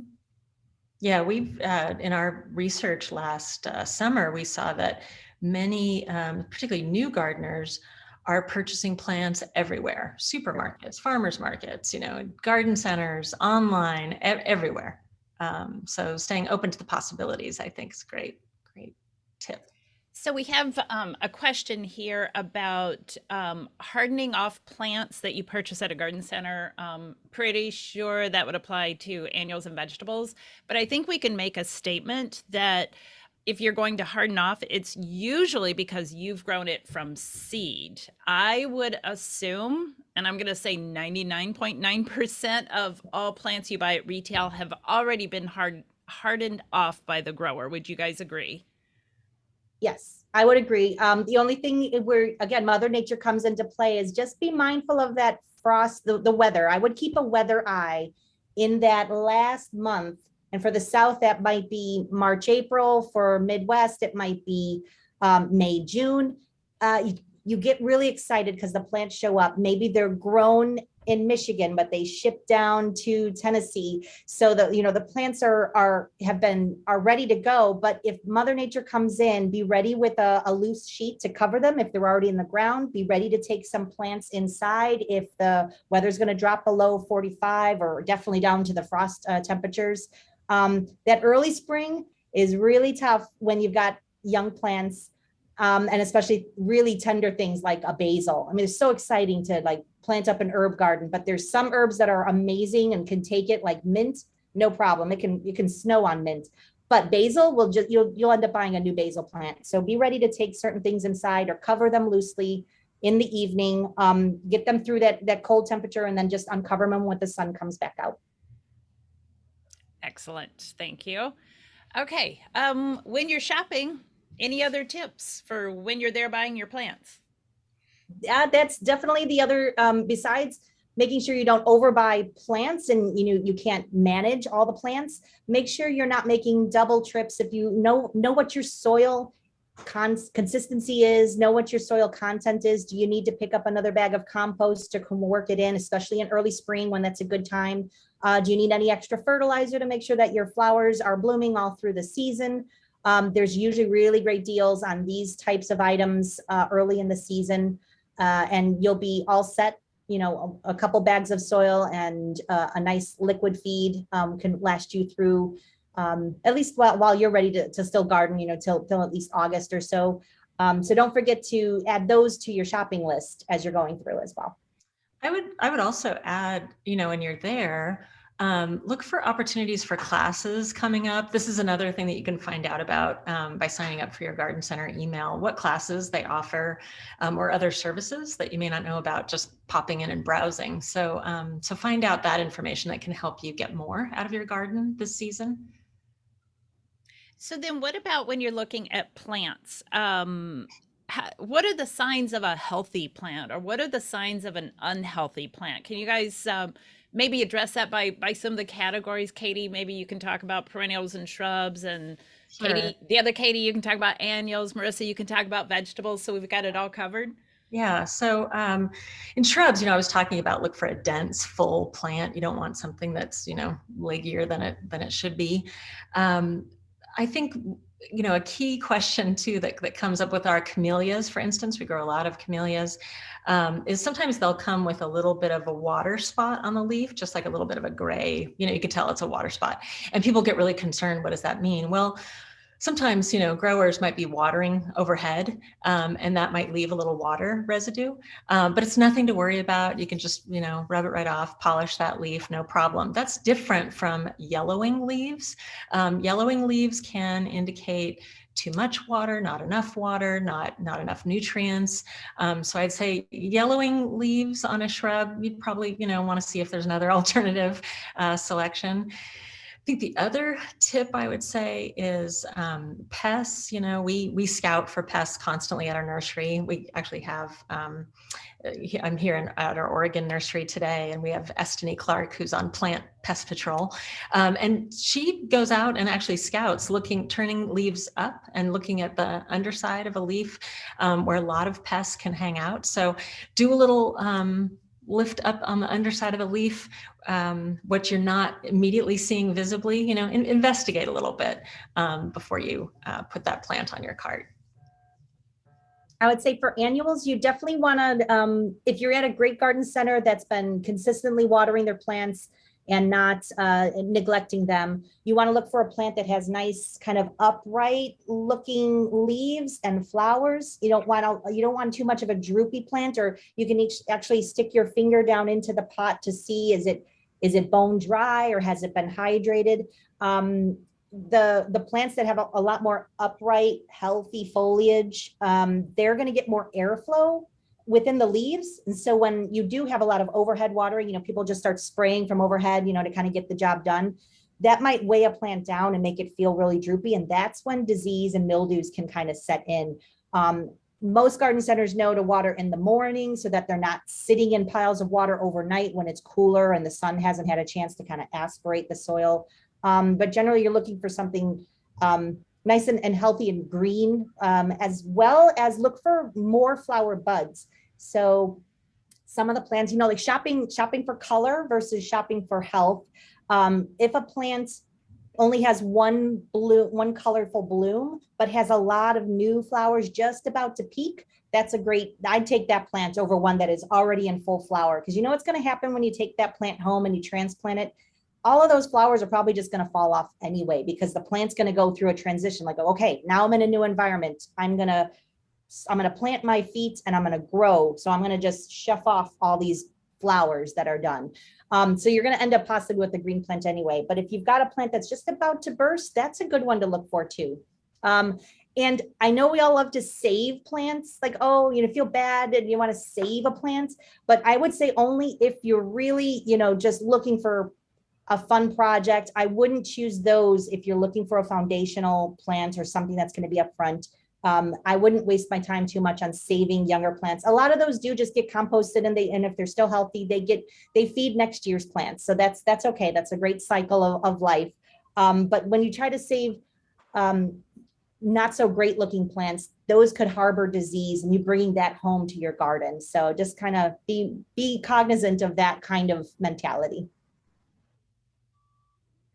Yeah, we've in our research last summer, we saw that many, particularly new gardeners, are purchasing plants everywhere: supermarkets, farmers markets, garden centers, online, everywhere. So staying open to the possibilities, I think, is great tip. So we have a question here about hardening off plants that you purchase at a garden center. Pretty sure that would apply to annuals and vegetables, but I think we can make a statement that if you're going to harden off, it's usually because you've grown it from seed. I would assume, and I'm going to say 99.9% of all plants you buy at retail have already been hardened off by the grower. Would you guys agree? Yes, I would agree. The only thing where, again, Mother Nature comes into play is just be mindful of that frost, the weather. I would keep a weather eye in that last month. And for the South, that might be March, April. For Midwest, it might be May, June. You get really excited because the plants show up. Maybe they're grown in Michigan, but they ship down to Tennessee. So that, you know, the plants are ready to go. But if Mother Nature comes in, be ready with a loose sheet to cover them. If they're already in the ground, be ready to take some plants inside. If the weather's going to drop below 45 or definitely down to the frost temperatures. That early spring is really tough when you've got young plants. And especially really tender things like a basil. I mean, it's so exciting to like plant up an herb garden, but there's some herbs that are amazing and can take it, like mint, no problem. It can snow on mint, but basil will just, you'll end up buying a new basil plant. So be ready to take certain things inside or cover them loosely in the evening, get them through that cold temperature, and then just uncover them when the sun comes back out. Excellent. Thank you. Okay. When you're shopping, any other tips for when you're there buying your plants? Yeah, that's definitely the other, besides making sure you don't overbuy plants and you can't manage all the plants, make sure you're not making double trips. If you know what your soil consistency is, know what your soil content is. Do you need to pick up another bag of compost to work it in, especially in early spring when that's a good time? Do you need any extra fertilizer to make sure that your flowers are blooming all through the season? There's usually really great deals on these types of items early in the season, and you'll be all set. You know, a couple bags of soil and a nice liquid feed can last you through at least while you're ready to still garden, you know, till at least August or so. So don't forget to add those to your shopping list as you're going through as well. I would also add, you know, when you're there, look for opportunities for classes coming up. This is another thing that you can find out about by signing up for your garden center email, what classes they offer or other services that you may not know about just popping in and browsing. So, so find out that information that can help you get more out of your garden this season. So then what about when you're looking at plants? What are the signs of a healthy plant, or what are the signs of an unhealthy plant? Can you guys maybe address that by some of the categories? Katie, maybe you can talk about perennials and shrubs, and Sure. Katie, the other Katie, you can talk about annuals. Marissa, you can talk about vegetables. So we've got it all covered. Yeah, so in shrubs, you know, I was talking about look for a dense, full plant. You don't want something that's, you know, leggier than it should be. I think, you know, a key question too that comes up with our camellias, for instance, we grow a lot of camellias, is sometimes they'll come with a little bit of a water spot on the leaf, just like a little bit of a gray, you know, you can tell it's a water spot. And people get really concerned, what does that mean? Well, sometimes, you know, growers might be watering overhead and that might leave a little water residue, but it's nothing to worry about. You can just, you know, rub it right off, polish that leaf, no problem. That's different from yellowing leaves. Yellowing leaves can indicate too much water, not enough water, not enough nutrients. So I'd say yellowing leaves on a shrub, you'd probably, you know, want to see if there's another alternative selection. I think the other tip I would say is pests. You know, we scout for pests constantly at our nursery. We actually have, I'm here at our Oregon nursery today, and we have Estony Clark, who's on plant pest patrol. And she goes out and actually scouts, turning leaves up and looking at the underside of a leaf where a lot of pests can hang out. So do a little lift up on the underside of a leaf, what you're not immediately seeing visibly, you know, investigate a little bit before you put that plant on your cart. I would say for annuals, you definitely want to, if you're at a great garden center that's been consistently watering their plants and not neglecting them. You want to look for a plant that has nice kind of upright looking leaves and flowers. You don't want too much of a droopy plant, or you can actually stick your finger down into the pot to see, is it bone dry or has it been hydrated? The plants that have a lot more upright, healthy foliage, they're going to get more airflow within the leaves. And so when you do have a lot of overhead watering, people just start spraying from overhead, to kind of get the job done. That might weigh a plant down and make it feel really droopy. And that's when disease and mildews can kind of set in. Most garden centers know to water in the morning so that they're not sitting in piles of water overnight when it's cooler and the sun hasn't had a chance to kind of aspirate the soil. But generally you're looking for something nice and healthy and green, as well as look for more flower buds. So some of the plants, like shopping for color versus shopping for health. If a plant only has one colorful bloom, but has a lot of new flowers just about to peak, I'd take that plant over one that is already in full flower. Because what's going to happen when you take that plant home and you transplant it? All of those flowers are probably just going to fall off anyway, because the plant's going to go through a transition. Like, okay, now I'm in a new environment. I'm going to plant my feet and I'm going to grow. So I'm going to just shove off all these flowers that are done. So you're going to end up possibly with a green plant anyway. But if you've got a plant that's just about to burst, that's a good one to look for too. And I know we all love to save plants, like, feel bad and you want to save a plant. But I would say only if you're really, just looking for a fun project. I wouldn't choose those if you're looking for a foundational plant or something that's going to be up front. I wouldn't waste my time too much on saving younger plants. A lot of those do just get composted, and if they're still healthy, they feed next year's plants. So that's okay. That's a great cycle of life. But when you try to save not so great looking plants, those could harbor disease, and you bringing that home to your garden. So just kind of be cognizant of that kind of mentality.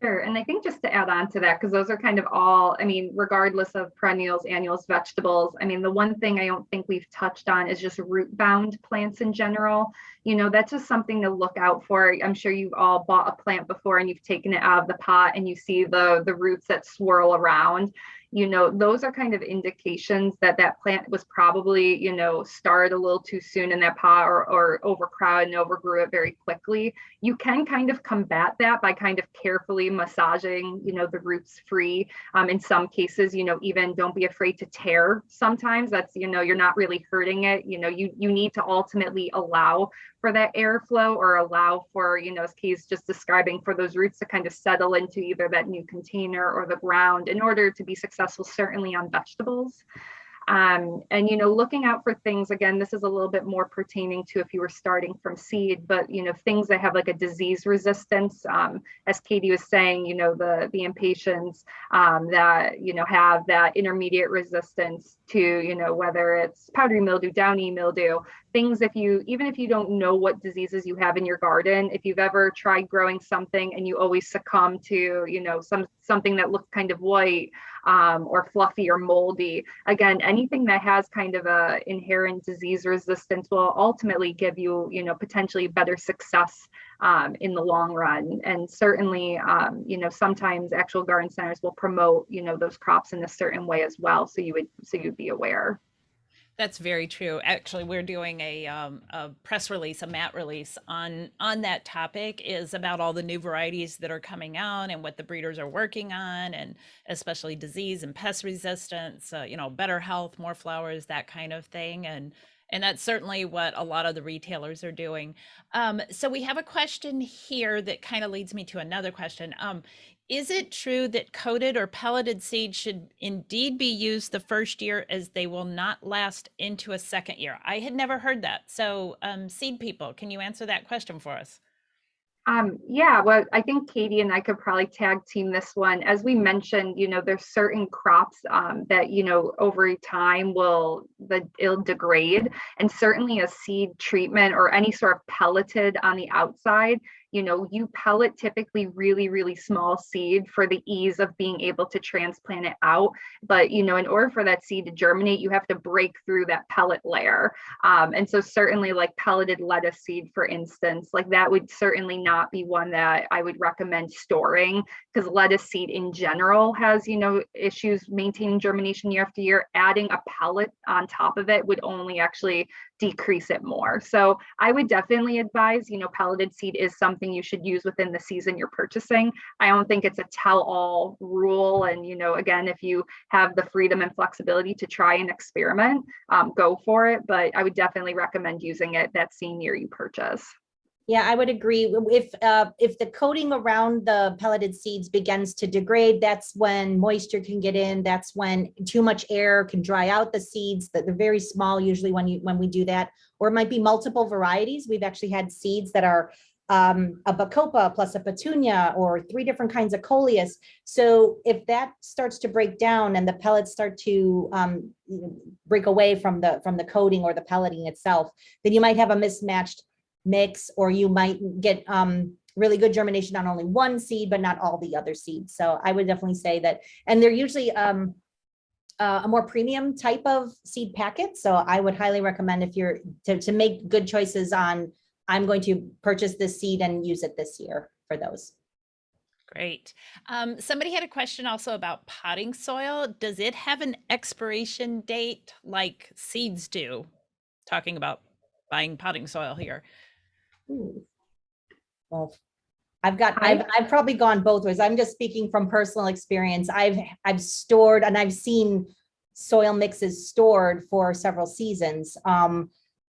Sure. And I think just to add on to that, because those are kind of all, regardless of perennials, annuals, vegetables, the one thing I don't think we've touched on is just root bound plants in general. That's just something to look out for. I'm sure you've all bought a plant before and you've taken it out of the pot and you see the roots that swirl around. Those are kind of indications that plant was probably, started a little too soon in that pot or overcrowded and overgrew it very quickly. You can kind of combat that by kind of carefully massaging, the roots free. In some cases, even don't be afraid to tear. Sometimes that's, you're not really hurting it. You need to ultimately allow for that airflow, or allow for, as Kay's just describing, for those roots to kind of settle into either that new container or the ground in order to be successful, certainly on vegetables. And, looking out for things, again, this is a little bit more pertaining to if you were starting from seed, but, things that have like a disease resistance, as Katie was saying, the impatiens that, have that intermediate resistance to, whether it's powdery mildew, downy mildew, things, even if you don't know what diseases you have in your garden, if you've ever tried growing something and you always succumb to, something that looks kind of white, or fluffy or moldy, again, anything that has kind of a inherent disease resistance will ultimately give you, potentially better success in the long run. And certainly, sometimes actual garden centers will promote, those crops in a certain way as well. So you'd be aware. That's very true. Actually, we're doing a press release, a mat release on that topic, is about all the new varieties that are coming out and what the breeders are working on, and especially disease and pest resistance, better health, more flowers, that kind of thing. And that's certainly what a lot of the retailers are doing. So we have a question here that kind of leads me to another question. Is it true that coated or pelleted seed should indeed be used the first year, as they will not last into a second year? I had never heard that. So seed people, can you answer that question for us? Yeah, well, I think Katie and I could probably tag team this one. As we mentioned, there's certain crops that, over time it'll degrade. And certainly a seed treatment or any sort of pelleted on the outside, you pellet typically really, really small seed for the ease of being able to transplant it out. But, in order for that seed to germinate, you have to break through that pellet layer. And so certainly like pelleted lettuce seed, for instance, like that would certainly not be one that I would recommend storing, because lettuce seed in general has, issues maintaining germination year after year. Adding a pellet on top of it would only actually decrease it more. So I would definitely advise, pelleted seed is something you should use within the season you're purchasing. I don't think it's a tell-all rule. And, again, if you have the freedom and flexibility to try and experiment, go for it. But I would definitely recommend using it that same year you purchase. Yeah, I would agree. If the coating around the pelleted seeds begins to degrade, that's when moisture can get in. That's when too much air can dry out the seeds. That they're very small usually when we do that. Or it might be multiple varieties. We've actually had seeds that are a bacopa plus a petunia, or 3 different kinds of coleus. So if that starts to break down and the pellets start to break away from the coating or the pelleting itself, then you might have a mismatched mix, or you might get really good germination on only one seed, but not all the other seeds. So I would definitely say that, and they're usually a more premium type of seed packet. So I would highly recommend, if you're to make good choices on, I'm going to purchase this seed and use it this year, for those. Great. Somebody had a question also about potting soil. Does it have an expiration date like seeds do? Talking about buying potting soil here. Ooh. Well, I've probably gone both ways. I'm just speaking from personal experience. I've stored and I've seen soil mixes stored for several seasons.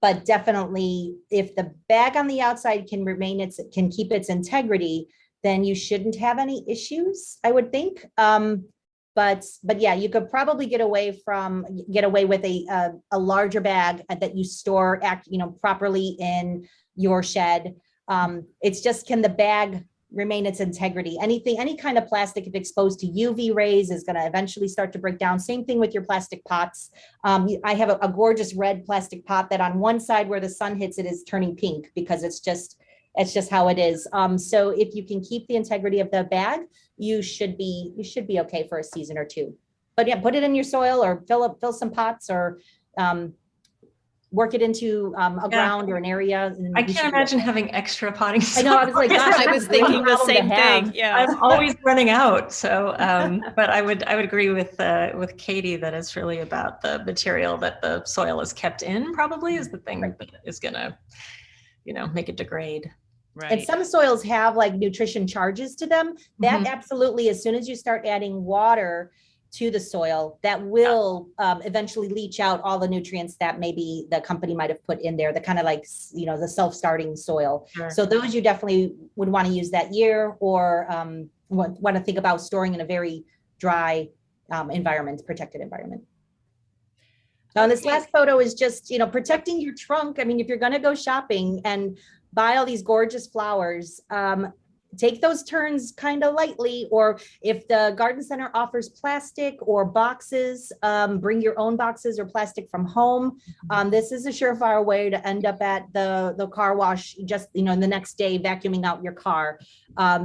But definitely, if the bag on the outside can keep its integrity, then you shouldn't have any issues, I would think. But yeah, you could probably get away with a larger bag that you store properly in your shed. It's just, can the bag remain its integrity? Any kind of plastic, if exposed to UV rays, is going to eventually start to break down. Same thing with your plastic pots. I have a gorgeous red plastic pot that on one side where the sun hits it is turning pink, because it's just how it is. So if you can keep the integrity of the bag, you should be okay for a season or two. But yeah, put it in your soil, or fill some pots, or work it into a ground or an area. I can't imagine having extra potting soil. I know, I was like, gosh, I was thinking the same thing. Yeah. I'm always running out. So, but I would agree with Katie that it's really about the material that the soil is kept in, probably, is the thing that is gonna, make it degrade. Right. And some soils have like nutrition charges to them. That absolutely, as soon as you start adding water to the soil, that will eventually leach out all the nutrients that maybe the company might have put in there, the kind of like, the self-starting soil. Sure. So those you definitely would want to use that year, or want to think about storing in a very dry environment, protected environment. Now, this last photo is just, protecting your trunk. I mean, if you're going to go shopping and buy all these gorgeous flowers, take those turns kind of lightly. Or if the garden center offers plastic or boxes, bring your own boxes or plastic from home. This is a surefire way to end up at the car wash just, the next day, vacuuming out your car,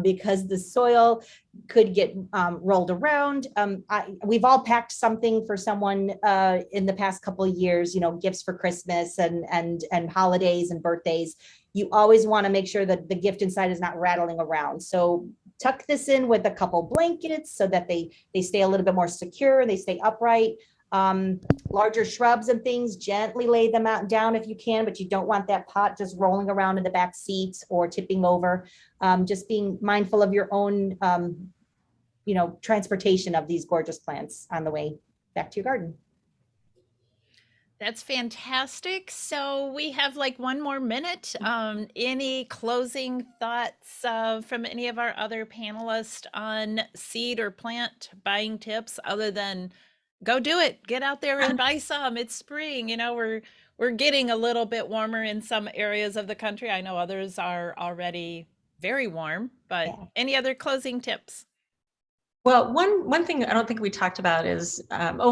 because the soil could get rolled around. We've all packed something for someone in the past couple of years, gifts for Christmas and holidays and birthdays. You always want to make sure that the gift inside is not rattling around. So tuck this in with a couple blankets so that they stay a little bit more secure and they stay upright. Larger shrubs and things, gently lay them down if you can, but you don't want that pot just rolling around in the back seats or tipping over. Just being mindful of your own, transportation of these gorgeous plants on the way back to your garden. That's fantastic. So we have like 1 more minute. Any closing thoughts from any of our other panelists on seed or plant buying tips, other than go do it, get out there and buy some? It's spring, we're getting a little bit warmer in some areas of the country. I know others are already very warm, but any other closing tips? Well, one thing I don't think we talked about is,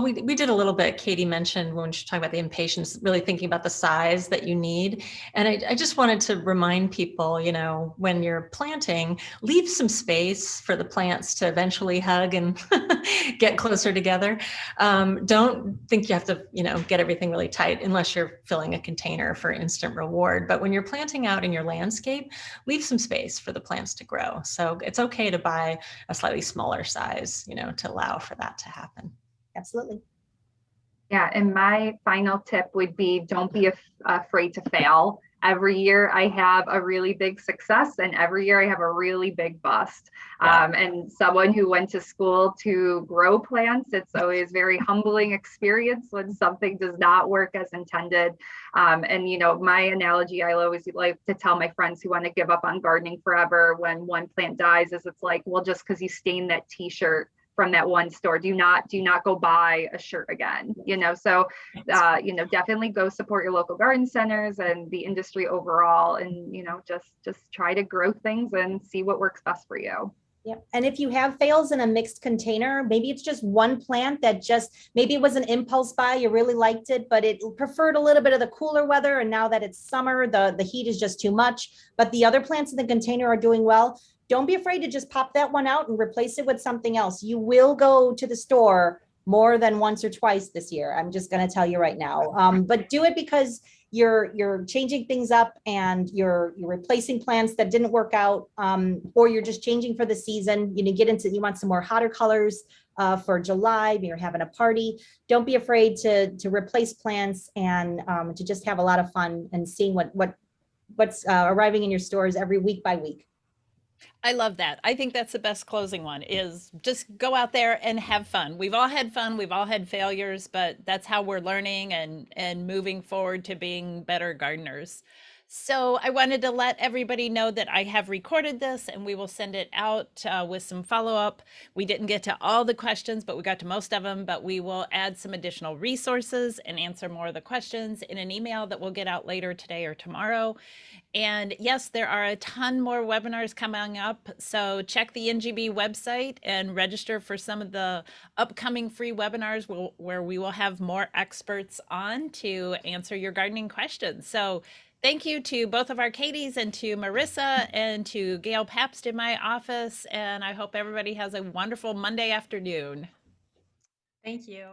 we did a little bit. Katie mentioned when she talked about the impatiens, really thinking about the size that you need. And I just wanted to remind people, when you're planting, leave some space for the plants to eventually hug and get closer together. Don't think you have to, get everything really tight unless you're filling a container for instant reward. But when you're planting out in your landscape, leave some space for the plants to grow. So it's okay to buy a slightly smaller size, to allow for that to happen. Absolutely. Yeah, and my final tip would be don't be afraid to fail. Every year I have a really big success, and every year I have a really big bust. Yeah. And someone who went to school to grow plants, it's always very humbling experience when something does not work as intended. And my analogy I always like to tell my friends who want to give up on gardening forever when one plant dies is it's like, well, just because you stained that T-shirt from that one store, do not go buy a shirt again. So definitely go support your local garden centers and the industry overall, and just try to grow things and see what works best for you. Yeah. And if you have fails in a mixed container, maybe it's just one plant that maybe it was an impulse buy, you really liked it, but it preferred a little bit of the cooler weather. And now that it's summer, the heat is just too much, but the other plants in the container are doing well. Don't be afraid to just pop that one out and replace it with something else. You will go to the store more than once or twice this year. I'm just going to tell you right now. But do it because you're changing things up and you're replacing plants that didn't work out, or you're just changing for the season. You want some more hotter colors for July. Maybe you're having a party. Don't be afraid to replace plants and to just have a lot of fun and seeing what's arriving in your stores every week by week. I love that. I think that's the best closing one is just go out there and have fun. We've all had fun, we've all had failures, but that's how we're learning and moving forward to being better gardeners. So I wanted to let everybody know that I have recorded this and we will send it out with some follow-up. We didn't get to all the questions, but we got to most of them, but we will add some additional resources and answer more of the questions in an email that we'll get out later today or tomorrow. And yes, there are a ton more webinars coming up. So check the NGB website and register for some of the upcoming free webinars where we will have more experts on to answer your gardening questions. So thank you to both of our Katies and to Marissa and to Gail Pabst in my office. And I hope everybody has a wonderful Monday afternoon. Thank you.